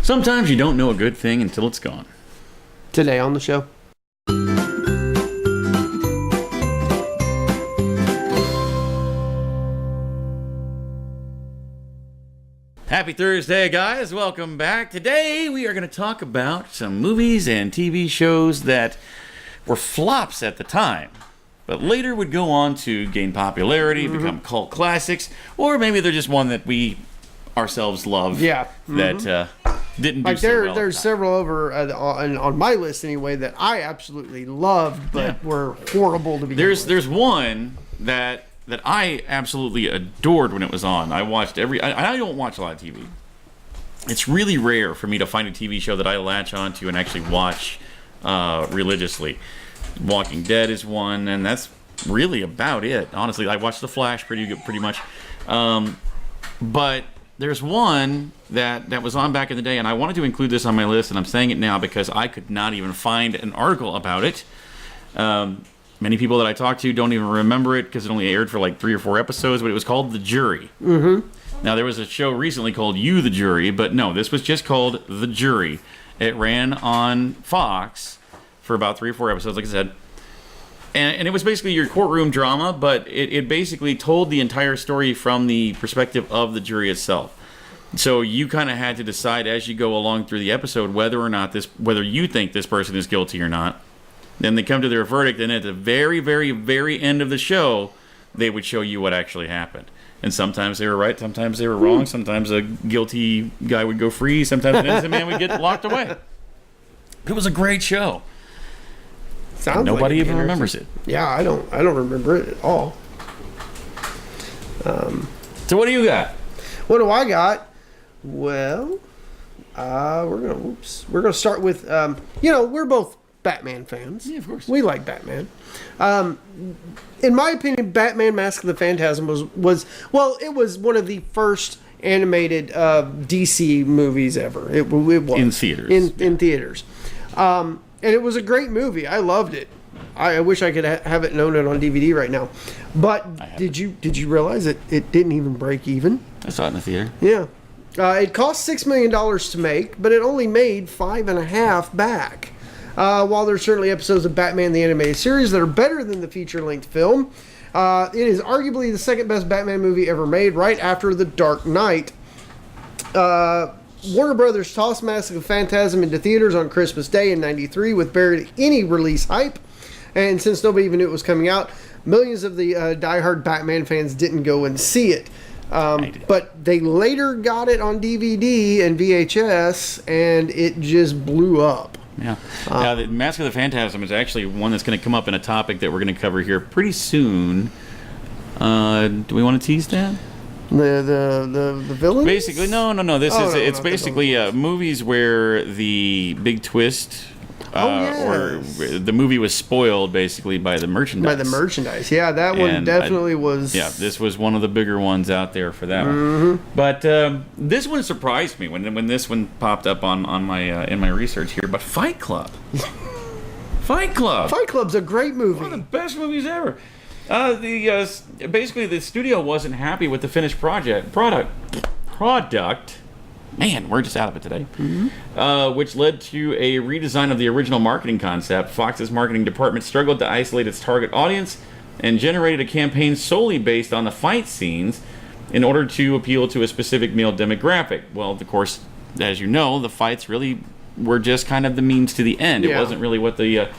Sometimes you don't know a good thing until it's gone. Today on the show. Happy Thursday, guys. Welcome back. Today we are going to talk about some movies and TV shows that were flops at the time, but later would go on to gain popularity, become cult classics, or maybe they're just one that we ourselves love. Yeah. That didn't do like so well. There's several over on my list anyway that I absolutely loved, but were horrible to begin with. There's one that I absolutely adored when it was on. I watched I don't watch a lot of TV. It's really rare for me to find a TV show that I latch onto and actually watch religiously. Walking Dead is one, and that's really about it. Honestly, I watched The Flash pretty much. But there's one that was on back in the day, and I wanted to include this on my list, and I'm saying it now because I could not even find an article about it. Many people that I talked to don't even remember it because it only aired for like 3 or 4 episodes, but it was called The Jury. Now, there was a show recently called You, the Jury, but no, this was just called The Jury. It ran on Fox for about 3 or 4 episodes, like I said. And it was basically your courtroom drama, but it basically told the entire story from the perspective of the jury itself. So you kind of had to decide as you go along through the episode whether you think this person is guilty or not. Then they come to their verdict, and at the very, very, very end of the show, they would show you what actually happened. And sometimes they were right, sometimes they were wrong, sometimes a guilty guy would go free, sometimes an innocent man would get locked away. It was a great show. Sounds nobody like even remembers it. Yeah, I don't remember it at all. So what do you got? What do I got? Well, we're gonna start with we're both Batman fans. Yeah, of course. We like Batman. In my opinion, Batman: Mask of the Phantasm was one of the first animated DC movies ever. It was in theaters. In theaters. And it was a great movie. I loved it. I wish I could have it known it on DVD right now. But did you realize it didn't even break even? I saw it in the theater. Yeah. It cost $6 million to make, but it only made $5.5 million back. While there's certainly episodes of Batman the Animated Series that are better than the feature-length film, it is arguably the second best Batman movie ever made, right after The Dark Knight. Warner Brothers tossed Mask of the Phantasm into theaters on Christmas Day in '93 with barely any release hype, and since nobody even knew it was coming out, millions of the diehard Batman fans didn't go and see it. But they later got it on DVD and VHS, and it just blew up. Yeah. Now, the Mask of the Phantasm is actually one that's going to come up in a topic that we're going to cover here pretty soon. Do we want to tease that? The villains? Basically, no. It's basically movies where the big twist, or the movie was spoiled basically by the merchandise. Yeah, that one definitely was. Yeah, this was one of the bigger ones out there for that one. But this one surprised me when this one popped up on my in my research here. But Fight Club. Fight Club's a great movie. One of the best movies ever. Basically the studio wasn't happy with the finished product. Man, we're just out of it today. Which led to a redesign of the original marketing concept. Fox's marketing department struggled to isolate its target audience and generated a campaign solely based on the fight scenes in order to appeal to a specific male demographic. Well, of course, as you know, the fights really were just kind of the means to the end. It wasn't really what the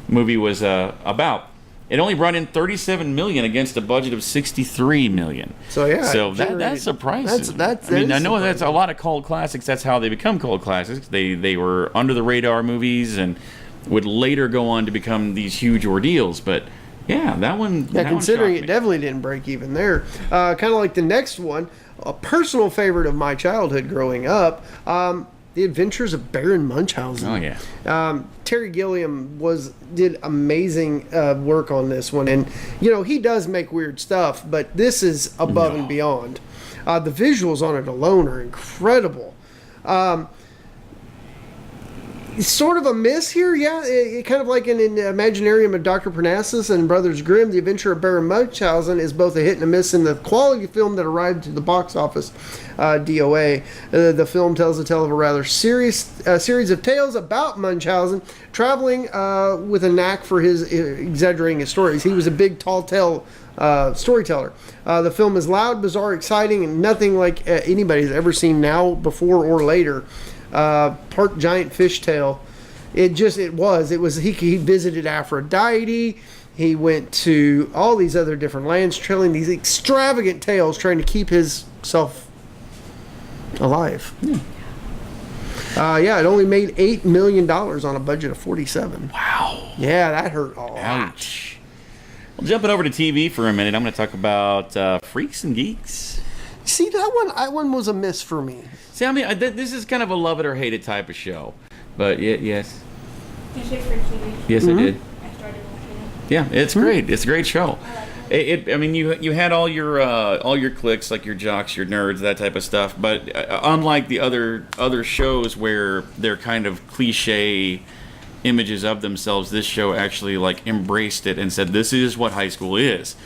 movie was about. It only brought in $37 million against a budget of $63 million. So that's surprising. I know that's a lot of cult classics. That's how they become cult classics. They were under the radar movies and would later go on to become these huge ordeals. But yeah, that one. Yeah, considering it definitely didn't break even there. Kind of like the next one, a personal favorite of my childhood growing up. The Adventures of Baron Munchausen. Oh yeah. Terry Gilliam did amazing work on this one, and he does make weird stuff, but this is above and beyond. The visuals on it alone are incredible. Sort of a miss here, yeah. It kind of like in Imaginarium of Dr. Parnassus and Brothers Grimm, The Adventure of Baron Munchausen is both a hit and a miss in the quality film that arrived to the box office. DOA. The film tells the tale of a rather serious series of tales about Munchausen traveling with a knack for his exaggerating his stories. He was a big, tall tale storyteller. The film is loud, bizarre, exciting, and nothing like anybody's ever seen now, before, or later. Part giant fishtail. It was he visited Aphrodite. He went to all these other different lands, telling these extravagant tales, trying to keep himself alive. It only made $8 million on a budget of 47. Wow. Yeah, that hurt a lot. Ouch. Well, jumping over to TV for a minute, I'm going to talk about Freaks and Geeks. See, that one was a miss for me. See, I mean, this is kind of a love it or hate it type of show. But, yes. Did you Freaks and Geeks? Yes, I did. I started watching it. Yeah, it's great. It's a great show. I like it. I mean, you had all your cliques, like your jocks, your nerds, that type of stuff. But unlike the other shows where they're kind of cliche images of themselves, this show actually like embraced it and said, "This is what high school is."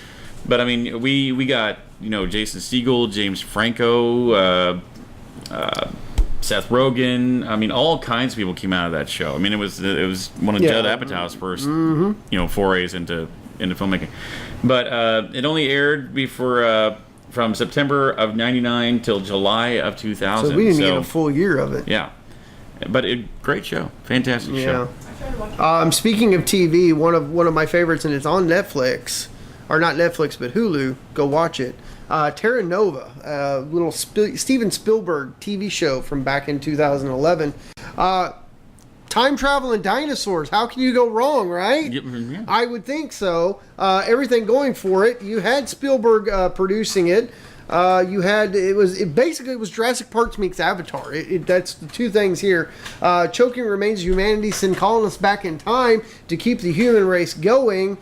But I mean, we got Jason Segel, James Franco, Seth Rogen. I mean, all kinds of people came out of that show. I mean, it was one of Judd Apatow's first forays into filmmaking. But it only aired from September of '99 till July of 2000. So we didn't get a full year of it. Yeah, but great show, fantastic show. I started watching it. Speaking of TV, one of my favorites, and it's on Netflix, or not Netflix, but Hulu. Go watch it. Terranova, little Steven Spielberg TV show from back in 2011. Time travel and dinosaurs. How can you go wrong, right? Yeah. I would think so. Everything going for it. You had Spielberg producing it. It was Jurassic Park meets Avatar. That's the two things here. Choking remains of humanity send colonists back in time to keep the human race going.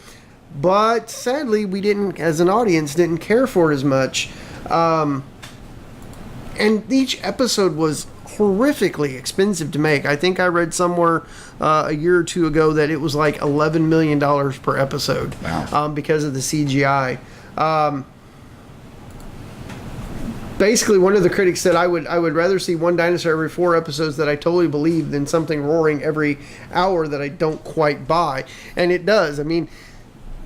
But sadly, we didn't, as an audience, didn't care for it as much. And each episode was horrifically expensive to make. I think I read somewhere a year or two ago that it was like $11 million per episode. Wow. Because of the CGI. Basically, one of the critics said, I would rather see one dinosaur every 4 episodes that I totally believe than something roaring every hour that I don't quite buy. And it does. I mean,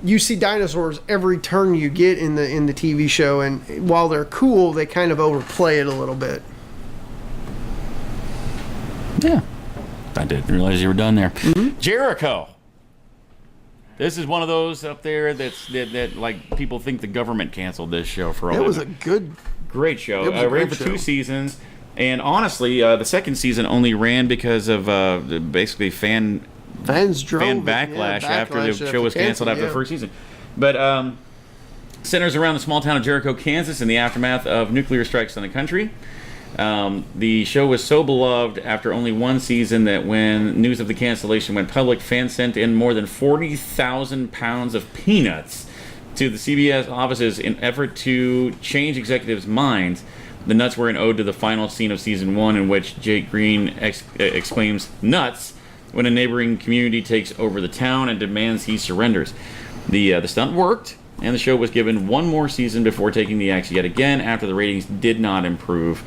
you see dinosaurs every turn you get in the TV show, and while they're cool, they kind of overplay it a little bit. Yeah, I didn't realize you were done there. Mm-hmm. Jericho. This is one of those up there that like people think the government canceled this show for all. It was a great show. It was a ran great for show. 2 seasons, and honestly, the second season only ran because of basically fan backlash after the show was canceled after the first season. But centers around the small town of Jericho, Kansas, in the aftermath of nuclear strikes on the country. The show was so beloved after only 1 season that when news of the cancellation went public, fans sent in more than 40,000 pounds of peanuts to the CBS offices in effort to change executives' minds. The nuts were an ode to the final scene of season 1, in which Jake Green exclaims "nuts" when a neighboring community takes over the town and demands he surrenders. The stunt worked, and the show was given 1 more season before taking the axe yet again after the ratings did not improve.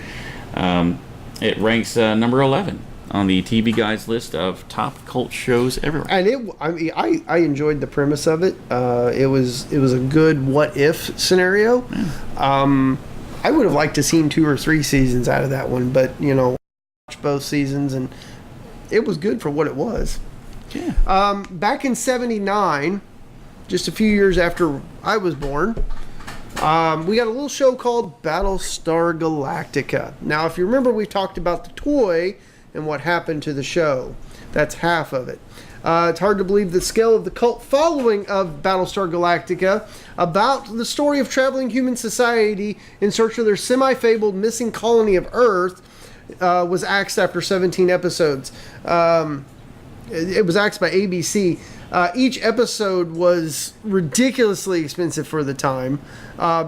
It ranks number 11 on the TV Guide's list of top cult shows everywhere. And I enjoyed the premise of it. It was a good what if scenario. Yeah. I would have liked to seen 2 or 3 seasons out of that one, but watch both seasons, and it was good for what it was. Yeah. Back in '79, just a few years after I was born, we got a little show called Battlestar Galactica. Now, if you remember, we talked about the toy and what happened to the show. That's half of it. It's hard to believe the scale of the cult following of Battlestar Galactica, about the story of traveling human society in search of their semi-fabled missing colony of Earth, was axed after 17 episodes. It was axed by ABC. Each episode was ridiculously expensive for the time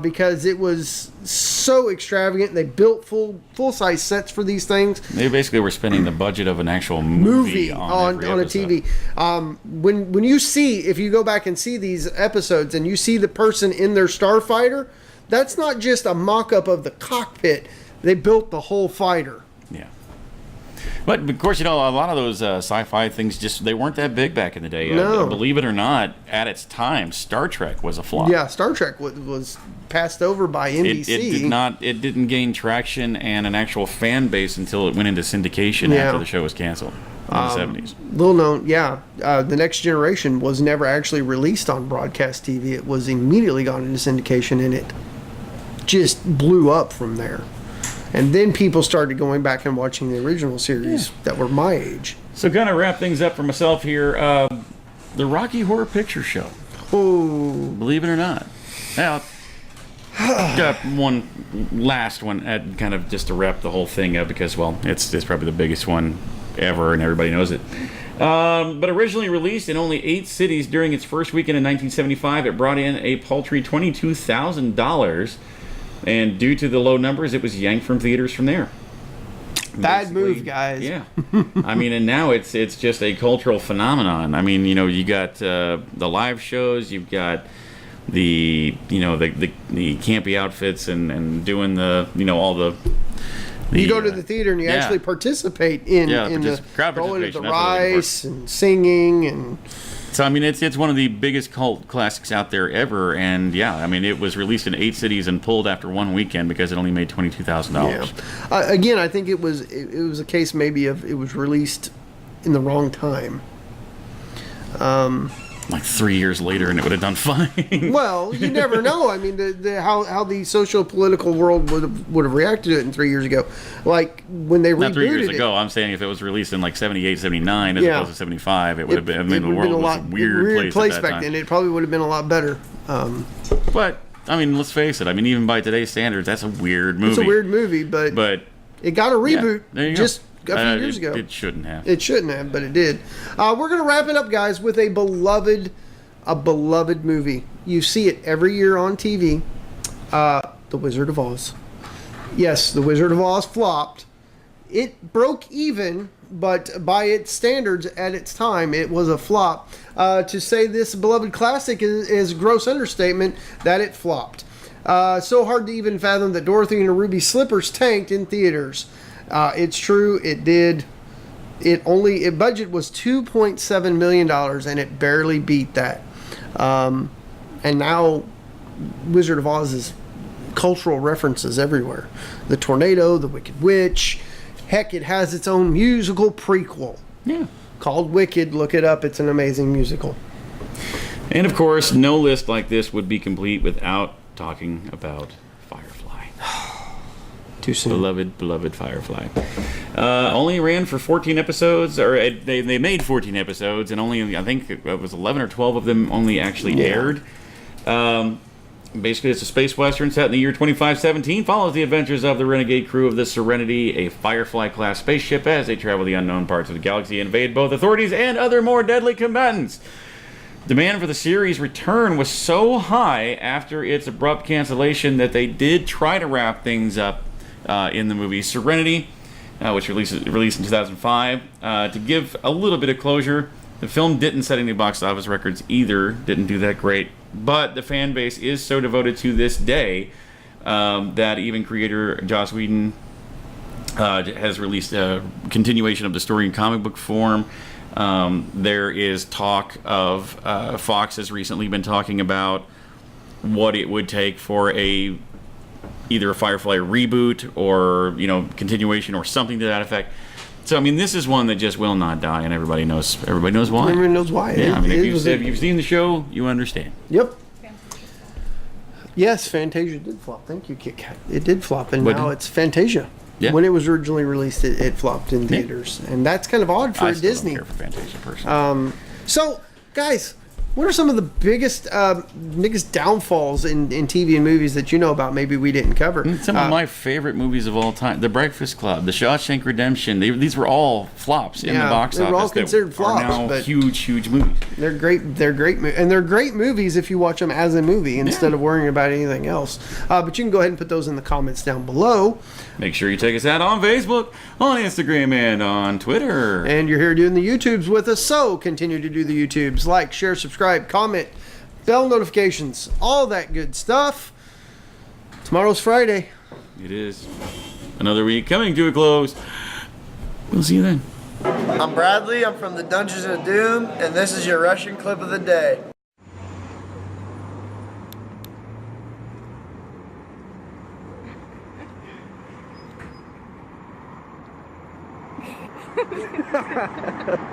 because it was so extravagant. They built full-size sets for these things. They basically were spending the budget of an actual movie on a TV. When you see, if you go back and see these episodes and you see the person in their starfighter, that's not just a mock-up of the cockpit. They built the whole fighter. Yeah. But of course, a lot of those sci-fi things they weren't that big back in the day. No. Believe it or not, at its time, Star Trek was a flop. Yeah, Star Trek was passed over by NBC. It didn't gain traction and an actual fan base until it went into syndication after the show was canceled in the 70s. Little known, The Next Generation was never actually released on broadcast TV. It was immediately gone into syndication, and it just blew up from there. And then people started going back and watching the original series that were my age. So kind of wrap things up for myself here. The Rocky Horror Picture Show. Oh. Believe it or not. Now, got one last one kind of just to wrap the whole thing up because, well, it's probably the biggest one ever and everybody knows it. But originally released in only 8 cities during its first weekend in 1975, it brought in a paltry $22,000. And due to the low numbers, it was yanked from theaters from there. Bad move, guys. Yeah. I mean, and now it's just a cultural phenomenon. I mean, you got the live shows, you've got the campy outfits and doing all the you go to the theater and you actually participate in the crowd going to the participation. rice and singing and. So, I mean, it's one of the biggest cult classics out there ever, and I mean, it was released in 8 cities and pulled after one weekend because it only made $22,000. Yeah. Again, I think it was a case maybe of it was released in the wrong time. Like 3 years later, and it would have done fine. Well, you never know. I mean, how the socio-political world would have reacted to it in 3 years ago. Like when they rebooted it. Not 3 years ago. I'm saying if it was released in like 78, 79 as opposed to 75, it would have been. I mean, the world was a weird place at that back time. then. It probably would have been a lot better. But I mean, let's face it. I mean, even by today's standards, that's a weird movie. It's a weird movie, but it got a reboot just a few years ago. It shouldn't have. It shouldn't have, but it did. We're going to wrap it up, guys, with a beloved movie. You see it every year on TV. The Wizard of Oz. Yes, The Wizard of Oz flopped. It broke even, but by its standards at its time, it was a flop. To say this beloved classic is a gross understatement that it flopped. So hard to even fathom that Dorothy and the Ruby Slippers tanked in theaters. It's true, it did. It budget was $2.7 million, and it barely beat that. And now Wizard of Oz is cultural references everywhere. The tornado, the Wicked Witch. Heck, it has its own musical prequel. Yeah. Called Wicked. Look it up. It's an amazing musical. And of course, no list like this would be complete without talking about Firefly. Too soon. Beloved Firefly. Only ran for 14 episodes, or they made 14 episodes, and only, I think it was 11 or 12 of them only actually aired. Basically, it's a space western set in the year 2517. Follows the adventures of the renegade crew of the Serenity, a Firefly-class spaceship, as they travel the unknown parts of the galaxy and invade both authorities and other more deadly combatants. Demand for the series' return was so high after its abrupt cancellation that they did try to wrap things up in the movie Serenity, which released in 2005. To give a little bit of closure, the film didn't set any box office records either, didn't do that great, but the fan base is so devoted to this day that even creator Joss Whedon has released a continuation of the story in comic book form. There is talk of Fox has recently been talking about what it would take for either a Firefly reboot or continuation or something to that effect. So I mean, this is one that just will not die, and everybody knows why. Everyone knows why. Yeah, I mean, if you've seen the show, you understand. Yep. Yes, Fantasia did flop. Thank you, Kit Kat. It did flop, and now it's Fantasia. Yeah. When it was originally released, it flopped in theaters, and that's kind of odd for I a still Disney. don't care for Fantasia personally. So, guys, What are some of the biggest downfalls in TV and movies that you know about? Maybe we didn't cover. Some of my favorite movies of all time: The Breakfast Club, The Shawshank Redemption. These were all flops in the box office. They were all considered flops, are now but huge movies. They're great. They're great, and they're great movies if you watch them as a movie instead of worrying about anything else. But you can go ahead and put those in the comments down below. Make sure you check us out on Facebook, on Instagram, and on Twitter. And you're here doing the YouTubes with us, so continue to do the YouTubes. Like, share, subscribe, comment, bell notifications, all that good stuff. Tomorrow's Friday. It is. Another week coming to a close. We'll see you then. I'm Bradley. I'm from the Dungeons of Doom, and this is your Russian clip of the day. Ha ha ha.